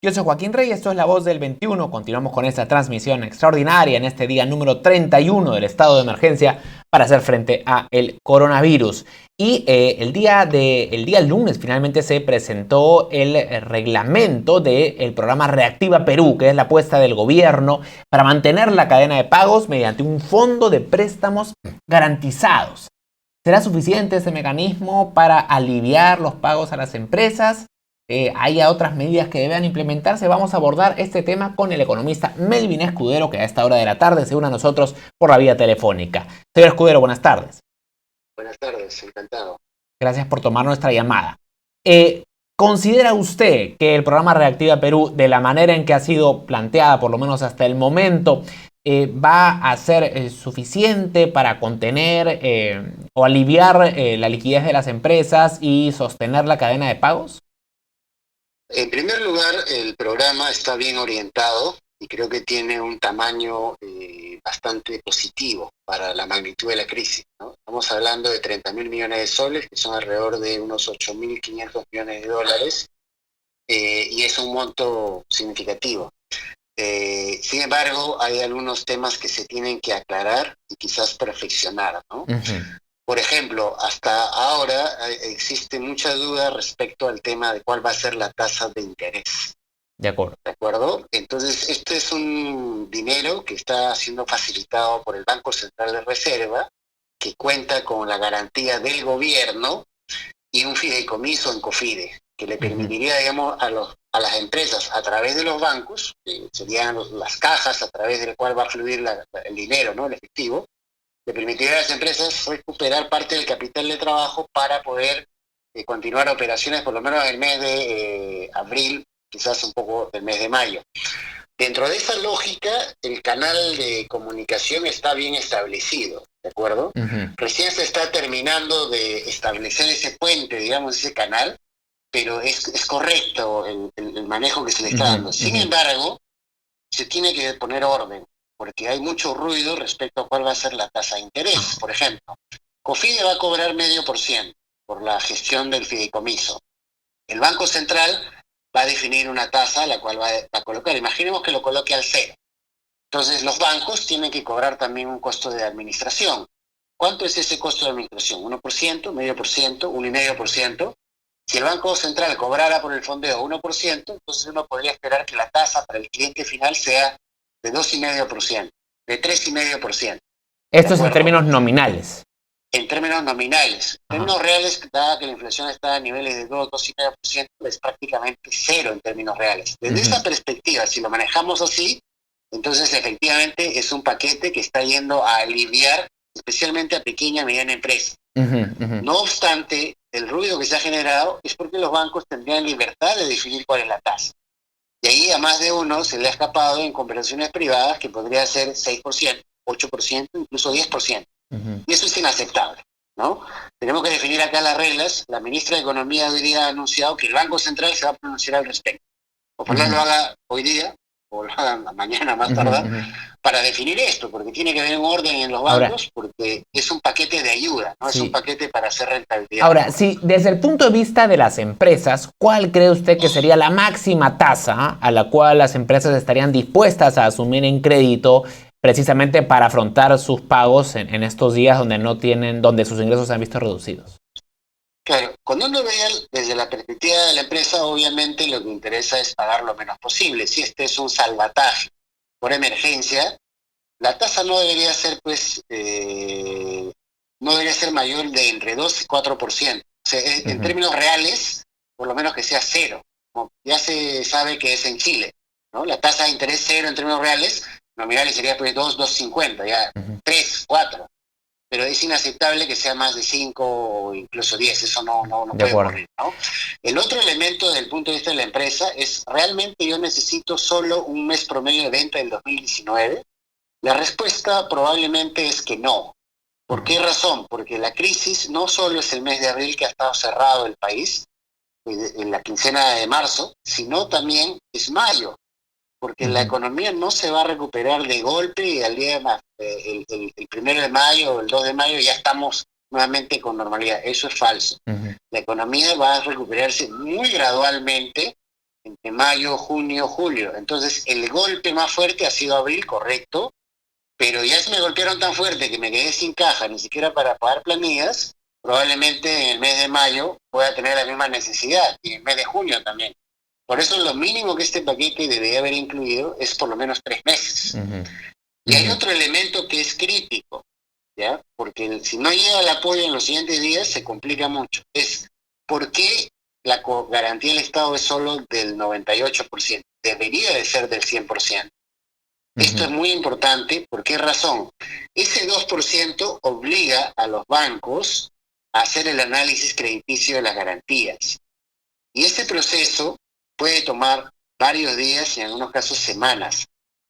Yo soy Joaquín Rey, esto es La Voz del 21. Continuamos con esta transmisión extraordinaria en este día número 31 del estado de emergencia para hacer frente a el coronavirus. Y el día lunes finalmente se presentó el reglamento del programa Reactiva Perú, que es la apuesta del gobierno para mantener la cadena de pagos mediante un fondo de préstamos garantizados. ¿Será suficiente ese mecanismo para aliviar los pagos a las empresas? ¿Haya otras medidas que deban implementarse? Vamos a abordar este tema con el economista Melvin Escudero, que a esta hora de la tarde se une a nosotros por la vía telefónica. Señor Escudero, buenas tardes. Buenas tardes, encantado. Gracias por tomar nuestra llamada. ¿Considera usted que el programa Reactiva Perú, de la manera en que ha sido planteada, por lo menos hasta el momento, va a ser suficiente para contener o aliviar la liquidez de las empresas y sostener la cadena de pagos? En primer lugar, el programa está bien orientado y creo que tiene un tamaño bastante positivo para la magnitud de la crisis, ¿no? Estamos hablando de 30.000 millones de soles, que son alrededor de unos 8.500 millones de dólares, y es un monto significativo. Sin embargo, hay algunos temas que se tienen que aclarar y quizás perfeccionar, ¿no? Por ejemplo, hasta ahora existe mucha duda respecto al tema de cuál va a ser la tasa de interés. De acuerdo. ¿De acuerdo? Entonces, este es un dinero que está siendo facilitado por el Banco Central de Reserva, que cuenta con la garantía del gobierno y un fideicomiso en COFIDE, que le permitiría, digamos, a las empresas a través de los bancos, que serían las cajas a través del cual va a fluir el dinero, ¿no? El efectivo, le permitiría a las empresas recuperar parte del capital de trabajo para poder continuar operaciones por lo menos el mes de abril, quizás un poco del mes de mayo. Dentro de esa lógica, el canal de comunicación está bien establecido, ¿de acuerdo? Recién se está terminando de establecer ese puente, digamos, ese canal, pero es correcto el manejo que se le está dando. Sin embargo, se tiene que poner orden, porque hay mucho ruido respecto a cuál va a ser la tasa de interés. Por ejemplo, COFIDE va a cobrar 0,5% por la gestión del fideicomiso. El Banco Central va a definir una tasa la cual va a colocar. Imaginemos que lo coloque al 0. Entonces los bancos tienen que cobrar también un costo de administración. ¿Cuánto es ese costo de administración? ¿1%, 0,5%, 1,5%? Si el Banco Central cobrara por el fondeo 1%, entonces uno podría esperar que la tasa para el cliente final sea de 2,5%, de 3,5%. Esto es en términos nominales. En términos nominales. En términos reales, dada que la inflación está a niveles de 2, 2,5%, es prácticamente cero en términos reales. Desde esa perspectiva, si lo manejamos así, entonces efectivamente es un paquete que está yendo a aliviar especialmente a pequeña y mediana empresa. No obstante, el ruido que se ha generado es porque los bancos tendrían libertad de definir cuál es la tasa. Y ahí a más de uno se le ha escapado en conversaciones privadas que podría ser 6%, 8%, incluso 10%. Y eso es inaceptable, ¿no? Tenemos que definir acá las reglas. La ministra de Economía hoy día ha anunciado que el Banco Central se va a pronunciar al respecto. Ojalá lo haga hoy día, o lo haga mañana más tardar, para definir esto, porque tiene que haber un orden en los bancos, porque es un paquete de ayuda, no es un paquete para hacer rentabilidad. Ahora, si desde el punto de vista de las empresas, ¿cuál cree usted que sería la máxima tasa a la cual las empresas estarían dispuestas a asumir en crédito precisamente para afrontar sus pagos en estos días donde sus ingresos se han visto reducidos? Claro, cuando uno ve desde la perspectiva de la empresa, obviamente lo que interesa es pagar lo menos posible. Si este es un salvataje por emergencia, la tasa no debería ser, no debería ser mayor de entre 2 y 4%. O sea, en términos reales, por lo menos que sea cero. Como ya se sabe que es en Chile, ¿no? La tasa de interés cero en términos reales, nominales sería pues 2, 2,50, ya 3, 4. Pero es inaceptable que sea más de 5 o incluso 10, eso no puede ocurrir, ¿no? El otro elemento desde el punto de vista de la empresa es, ¿realmente yo necesito solo un mes promedio de venta del 2019? La respuesta probablemente es que no. ¿Por qué razón? Porque la crisis no solo es el mes de abril que ha estado cerrado el país, en la quincena de marzo, sino también es mayo, porque la economía no se va a recuperar de golpe y al día el 1 de mayo o el 2 de mayo ya estamos nuevamente con normalidad. Eso es falso. La economía va a recuperarse muy gradualmente entre mayo, junio, julio. Entonces, el golpe más fuerte ha sido abril, correcto, pero ya se me golpearon tan fuerte que me quedé sin caja, ni siquiera para pagar planillas. Probablemente en el mes de mayo pueda tener la misma necesidad, y en el mes de junio también. Por eso lo mínimo que este paquete debería haber incluido es por lo menos 3 meses. Y hay otro elemento que es crítico, ¿ya? Porque si no llega el apoyo en los siguientes días se complica mucho. Es ¿por qué la garantía del Estado es solo del 98%? Debería de ser del 100%. Esto es muy importante. ¿Por qué razón? Ese 2% obliga a los bancos a hacer el análisis crediticio de las garantías. Y ese proceso puede tomar varios días y en algunos casos semanas,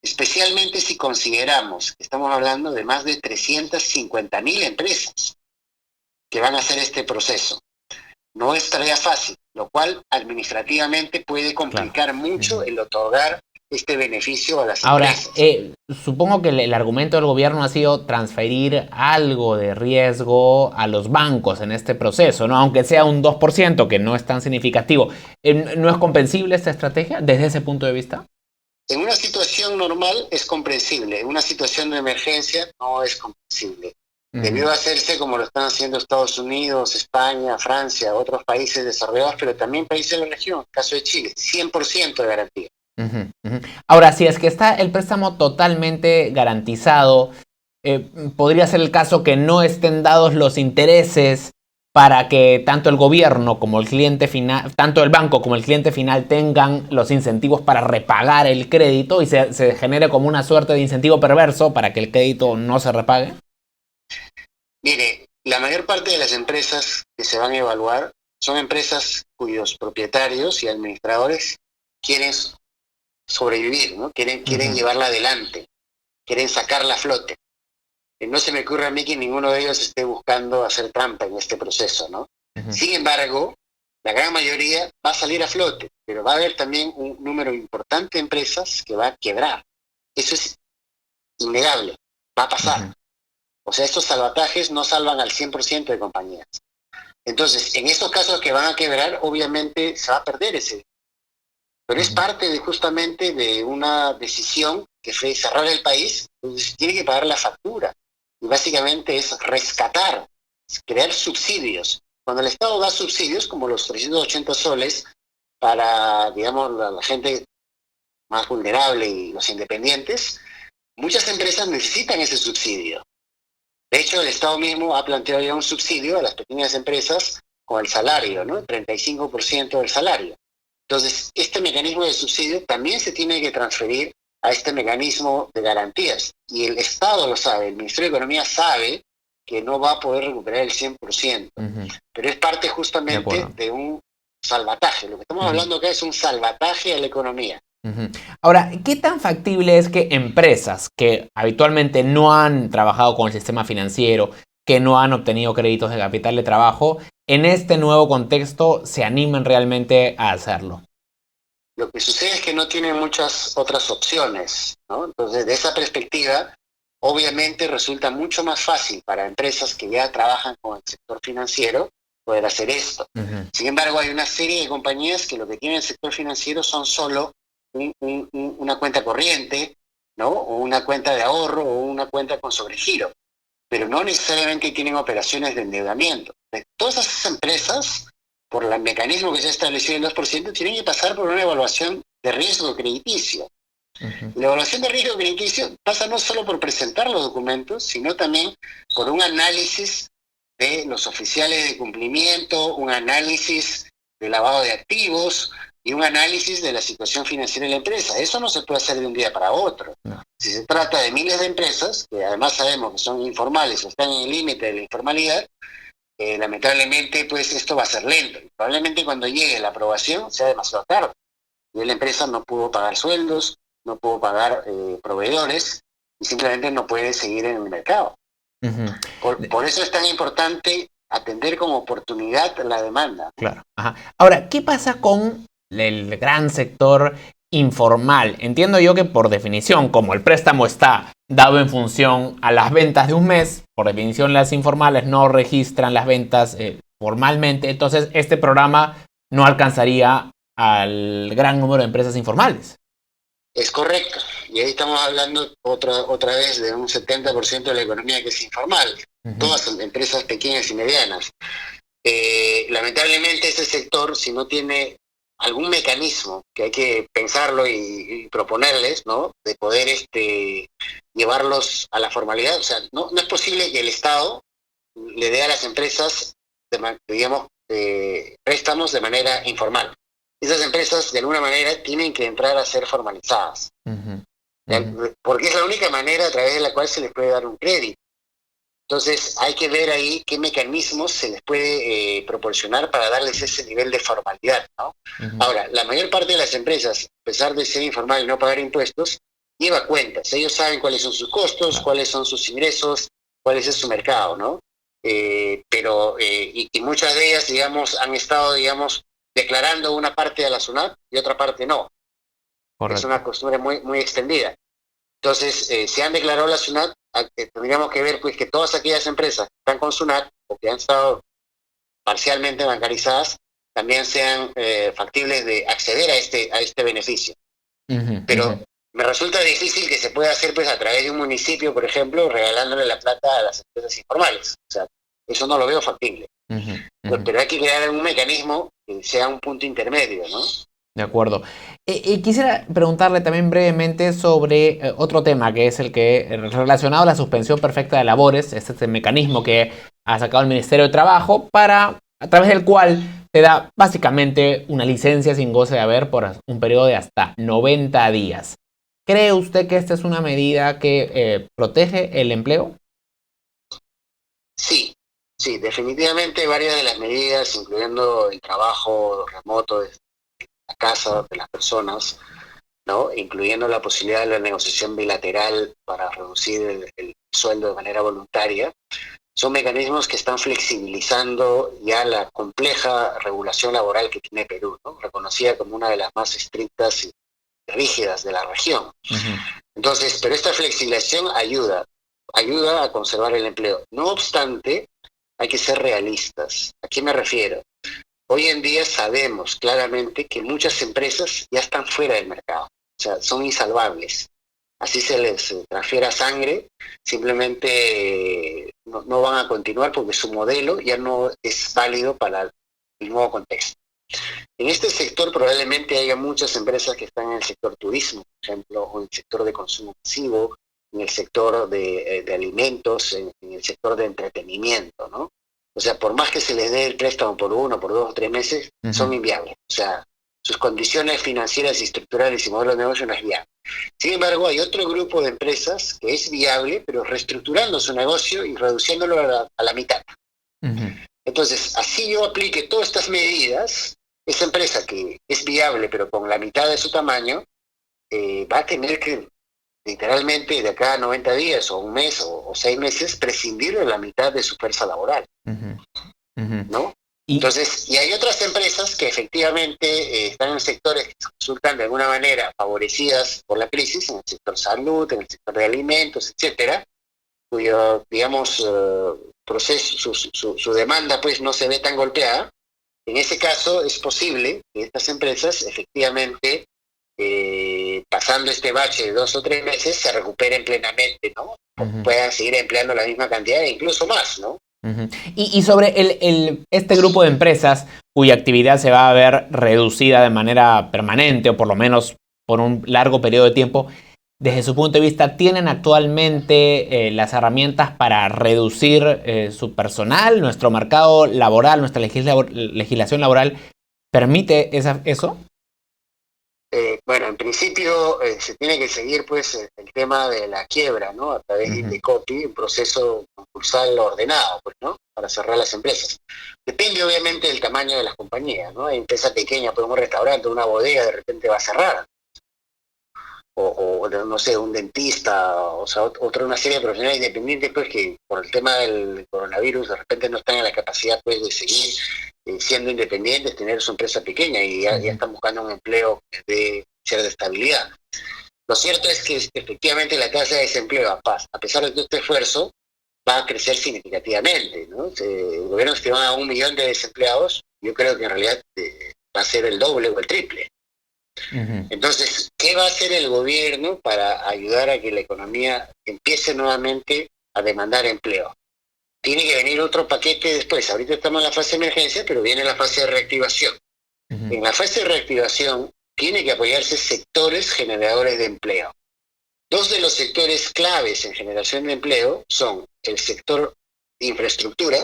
especialmente si consideramos que estamos hablando de más de 350.000 empresas que van a hacer este proceso. No es tarea fácil, lo cual administrativamente puede complicar mucho el otorgar este beneficio a las empresas. Ahora, supongo que el argumento del gobierno ha sido transferir algo de riesgo a los bancos en este proceso, ¿no? Aunque sea un 2%, que no es tan significativo. ¿No es comprensible esta estrategia desde ese punto de vista? En una situación normal es comprensible, en una situación de emergencia no es comprensible. Debió hacerse como lo están haciendo Estados Unidos, España, Francia, otros países desarrollados, pero también países de la región, el caso de Chile, 100% de garantía. Ahora, si es que está el préstamo totalmente garantizado, podría ser el caso que no estén dados los intereses para que tanto el gobierno como el cliente final, tanto el banco como el cliente final tengan los incentivos para repagar el crédito y se genere como una suerte de incentivo perverso para que el crédito no se repague. Mire, la mayor parte de las empresas que se van a evaluar son empresas cuyos propietarios y administradores quieren sobrevivir, ¿no? Quieren llevarla adelante, quieren sacarla a flote. No se me ocurre a mí que ninguno de ellos esté buscando hacer trampa en este proceso, ¿no? Sin embargo, la gran mayoría va a salir a flote, pero va a haber también un número importante de empresas que va a quebrar. Eso es innegable, va a pasar. O sea, estos salvatajes no salvan al 100% de compañías. Entonces, en estos casos que van a quebrar, obviamente se va a perder ese. Pero es parte justamente de una decisión que fue cerrar el país, entonces tiene que pagar la factura. Y básicamente es rescatar, crear subsidios. Cuando el Estado da subsidios, como los 380 soles, para, digamos, la gente más vulnerable y los independientes, muchas empresas necesitan ese subsidio. De hecho, el Estado mismo ha planteado ya un subsidio a las pequeñas empresas con el salario, ¿no? El 35% del salario. Entonces, este mecanismo de subsidio también se tiene que transferir a este mecanismo de garantías. Y el Estado lo sabe, el Ministerio de Economía sabe que no va a poder recuperar el 100%. Pero es parte justamente de un salvataje. Lo que estamos hablando acá es un salvataje a la economía. Ahora, ¿qué tan factible es que empresas que habitualmente no han trabajado con el sistema financiero, que no han obtenido créditos de capital de trabajo, en este nuevo contexto se animen realmente a hacerlo? Lo que sucede es que no tienen muchas otras opciones, ¿no? Entonces, de esa perspectiva, obviamente resulta mucho más fácil para empresas que ya trabajan con el sector financiero poder hacer esto. Sin embargo, hay una serie de compañías que lo que tienen el sector financiero son solo una cuenta corriente, ¿no? O una cuenta de ahorro o una cuenta con sobregiro, pero no necesariamente tienen operaciones de endeudamiento. Todas esas empresas, por el mecanismo que se ha establecido en el 2%, tienen que pasar por una evaluación de riesgo crediticio. La evaluación de riesgo crediticio pasa no solo por presentar los documentos, sino también por un análisis de los oficiales de cumplimiento, un análisis de lavado de activos y un análisis de la situación financiera de la empresa. Eso no se puede hacer de un día para otro. Si se trata de miles de empresas, que además sabemos que son informales o están en el límite de la informalidad, lamentablemente pues esto va a ser lento. Probablemente cuando llegue la aprobación sea demasiado tarde. Y la empresa no pudo pagar sueldos, no pudo pagar proveedores y simplemente no puede seguir en el mercado. Por eso es tan importante atender como oportunidad la demanda. Claro. Ahora, ¿qué pasa con el gran sector informal? Entiendo yo que por definición, como el préstamo está dado en función a las ventas de un mes, por definición las informales no registran las ventas formalmente, entonces este programa no alcanzaría al gran número de empresas informales. Es correcto. Y ahí estamos hablando otra vez de un 70% de la economía que es informal. Todas son empresas pequeñas y medianas. Lamentablemente ese sector, si no tiene algún mecanismo que hay que pensarlo y proponerles, ¿no? De poder llevarlos a la formalidad. O sea, no es posible que el Estado le dé a las empresas, digamos, préstamos de manera informal. Esas empresas, de alguna manera, tienen que entrar a ser formalizadas. Porque es la única manera a través de la cual se les puede dar un crédito. Entonces, hay que ver ahí qué mecanismos se les puede proporcionar para darles ese nivel de formalidad, ¿no? Ahora, la mayor parte de las empresas, a pesar de ser informal y no pagar impuestos, lleva cuentas. Ellos saben cuáles son sus costos, cuáles son sus ingresos, cuál es su mercado, ¿no? Pero muchas de ellas, digamos, han estado, digamos, declarando una parte a la SUNAT y otra parte no. Correcto. Es una costumbre muy extendida. Entonces, si han declarado la SUNAT, tendríamos que ver pues que todas aquellas empresas que están con SUNAT o que han estado parcialmente bancarizadas también sean factibles de acceder a este beneficio. Pero me resulta difícil que se pueda hacer pues a través de un municipio, por ejemplo, regalándole la plata a las empresas informales. O sea, eso no lo veo factible. Pero hay que crear un mecanismo que sea un punto intermedio, ¿no? De acuerdo. Quisiera preguntarle también brevemente sobre otro tema, que es el que relacionado a la suspensión perfecta de labores. Este es el mecanismo que ha sacado el Ministerio de Trabajo a través del cual te da básicamente una licencia sin goce de haber por un periodo de hasta 90 días. ¿Cree usted que esta es una medida que protege el empleo? Sí, definitivamente varias de las medidas, incluyendo el trabajo remoto desde la casa de las personas, ¿no? Incluyendo la posibilidad de la negociación bilateral para reducir el sueldo de manera voluntaria, son mecanismos que están flexibilizando ya la compleja regulación laboral que tiene Perú, ¿no? Reconocida como una de las más estrictas y rígidas de la región. Entonces, pero esta flexibilización ayuda a conservar el empleo. No obstante, hay que ser realistas. ¿A qué me refiero? Hoy en día sabemos claramente que muchas empresas ya están fuera del mercado, o sea, son insalvables. Así se les transfiera sangre, simplemente no van a continuar porque su modelo ya no es válido para el nuevo contexto. En este sector probablemente haya muchas empresas que están en el sector turismo, por ejemplo, o en el sector de consumo masivo, en el sector de alimentos, en el sector de entretenimiento, ¿no? O sea, por más que se les dé el préstamo por 1, por 2 o 3 meses, son inviables. O sea, sus condiciones financieras y estructurales y modelo de negocio no es viable. Sin embargo, hay otro grupo de empresas que es viable, pero reestructurando su negocio y reduciéndolo a la mitad. Entonces, así yo aplique todas estas medidas, esa empresa que es viable, pero con la mitad de su tamaño, va a tener que, literalmente, de acá a 90 días, o un mes, o 6 meses, prescindir de la mitad de su fuerza laboral. ¿No? Entonces, y hay otras empresas que efectivamente están en sectores que resultan de alguna manera favorecidas por la crisis, en el sector salud, en el sector de alimentos, etcétera, cuyo, digamos, proceso, su demanda pues no se ve tan golpeada. En ese caso es posible que estas empresas efectivamente, pasando este bache de 2 o 3 meses, se recuperen plenamente, ¿no? Puedan seguir empleando la misma cantidad e incluso más, ¿no? Y sobre este grupo de empresas cuya actividad se va a ver reducida de manera permanente o por lo menos por un largo periodo de tiempo, desde su punto de vista, ¿tienen actualmente las herramientas para reducir su personal? ¿Nuestro mercado laboral, nuestra legislación laboral permite eso? Bueno, en principio se tiene que seguir pues el tema de la quiebra, ¿no? A través de Indecopi, un proceso concursal ordenado, pues, ¿no? Para cerrar las empresas. Depende obviamente del tamaño de las compañías, ¿no? Hay empresas pequeñas, pues un restaurante, una bodega, de repente va a cerrar. O no sé, un dentista, o sea, una serie de profesionales independientes, pues que por el tema del coronavirus de repente no están en la capacidad pues de seguir siendo independientes, tener su empresa pequeña y ya están buscando un empleo de cierta estabilidad. Lo cierto es que efectivamente la tasa de desempleo, a pesar de todo este esfuerzo, va a crecer significativamente, ¿no? El gobierno estima a 1 millón de desempleados. Yo creo que en realidad va a ser el doble o el triple. Entonces, ¿qué va a hacer el gobierno para ayudar a que la economía empiece nuevamente a demandar empleo? Tiene que venir otro paquete después. Ahorita estamos en la fase de emergencia, pero viene la fase de reactivación. En la fase de reactivación tiene que apoyarse sectores generadores de empleo. Dos de los sectores claves en generación de empleo son el sector de infraestructura,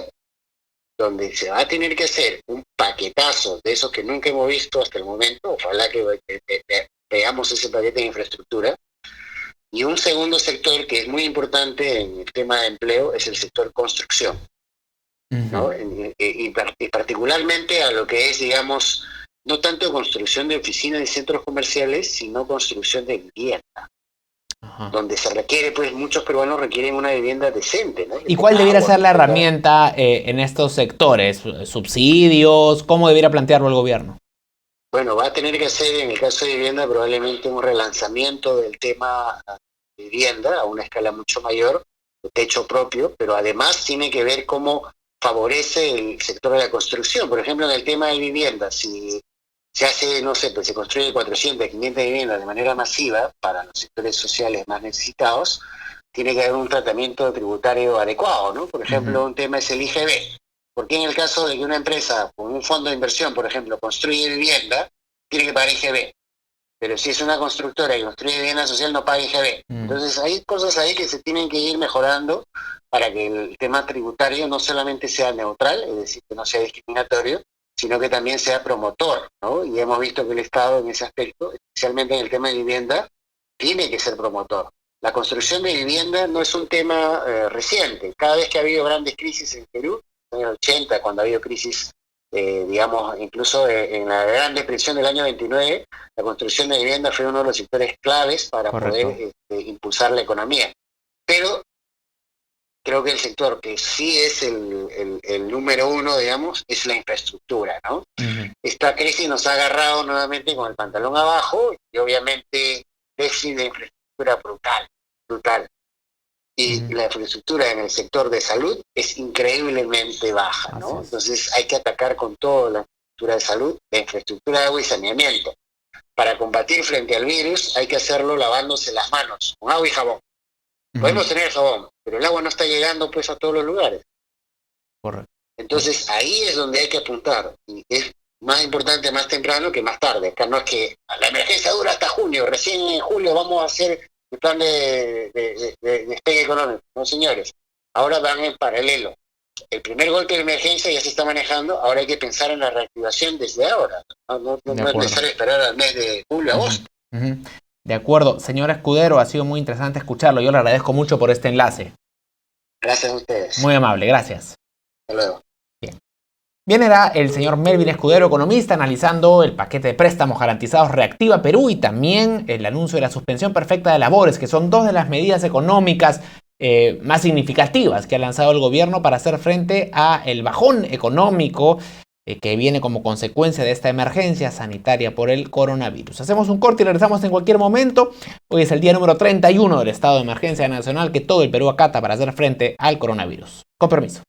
donde se va a tener que hacer un paquetazo de esos que nunca hemos visto hasta el momento. Ojalá que veamos ese paquete de infraestructura. Y un segundo sector que es muy importante en el tema de empleo es el sector construcción, ¿no? Y particularmente a lo que es, digamos, no tanto construcción de oficinas y centros comerciales, sino construcción de vivienda. Donde se requiere, pues muchos peruanos requieren una vivienda decente, ¿no? ¿Y cuál debiera ser la herramienta en estos sectores? ¿Subsidios? ¿Cómo debiera plantearlo el gobierno? Bueno, va a tener que hacer, en el caso de vivienda, probablemente un relanzamiento del tema de vivienda a una escala mucho mayor, de techo propio, pero además tiene que ver cómo favorece el sector de la construcción. Por ejemplo, en el tema de vivienda, si se hace, no sé, pues se construye 400, 500 viviendas de manera masiva para los sectores sociales más necesitados, tiene que haber un tratamiento tributario adecuado, ¿no? Por ejemplo, un tema es el IGB. Porque en el caso de que una empresa con un fondo de inversión, por ejemplo, construye vivienda, tiene que pagar IGB. Pero si es una constructora y construye vivienda social, no paga IGB. Entonces hay cosas ahí que se tienen que ir mejorando para que el tema tributario no solamente sea neutral, es decir, que no sea discriminatorio, sino que también sea promotor, ¿no? Y hemos visto que el Estado en ese aspecto, especialmente en el tema de vivienda, tiene que ser promotor. La construcción de vivienda no es un tema reciente. Cada vez que ha habido grandes crisis en Perú, en los 80, cuando ha habido crisis, digamos, incluso en la Gran Depresión del año 29, la construcción de vivienda fue uno de los sectores claves para poder impulsar la economía. Pero creo que el sector que sí es el número uno, digamos, es la infraestructura, ¿no? Esta crisis nos ha agarrado nuevamente con el pantalón abajo y obviamente déficit de infraestructura brutal. Y la infraestructura en el sector de salud es increíblemente baja, ¿no? Entonces hay que atacar con todo la infraestructura de salud, la infraestructura de agua y saneamiento. Para combatir frente al virus hay que hacerlo lavándose las manos con agua y jabón. Podemos tener jabón, pero el agua no está llegando pues a todos los lugares. Correcto. Entonces ahí es donde hay que apuntar. Y es más importante más temprano que más tarde. Acá no es que la emergencia dura hasta junio, recién en julio vamos a hacer el plan de despegue económico. No, señores, ahora van en paralelo. El primer golpe de emergencia ya se está manejando, ahora hay que pensar en la reactivación desde ahora. No es necesario esperar al mes de julio, agosto. De acuerdo. Señor Escudero, ha sido muy interesante escucharlo. Yo le agradezco mucho por este enlace. Gracias a ustedes. Muy amable, gracias. Hasta luego. Bien, era el señor Melvin Escudero, economista, analizando el paquete de préstamos garantizados Reactiva Perú y también el anuncio de la suspensión perfecta de labores, que son dos de las medidas económicas más significativas que ha lanzado el gobierno para hacer frente al bajón económico que viene como consecuencia de esta emergencia sanitaria por el coronavirus. Hacemos un corte y regresamos en cualquier momento. Hoy es el día número 31 del estado de emergencia nacional que todo el Perú acata para hacer frente al coronavirus. Con permiso.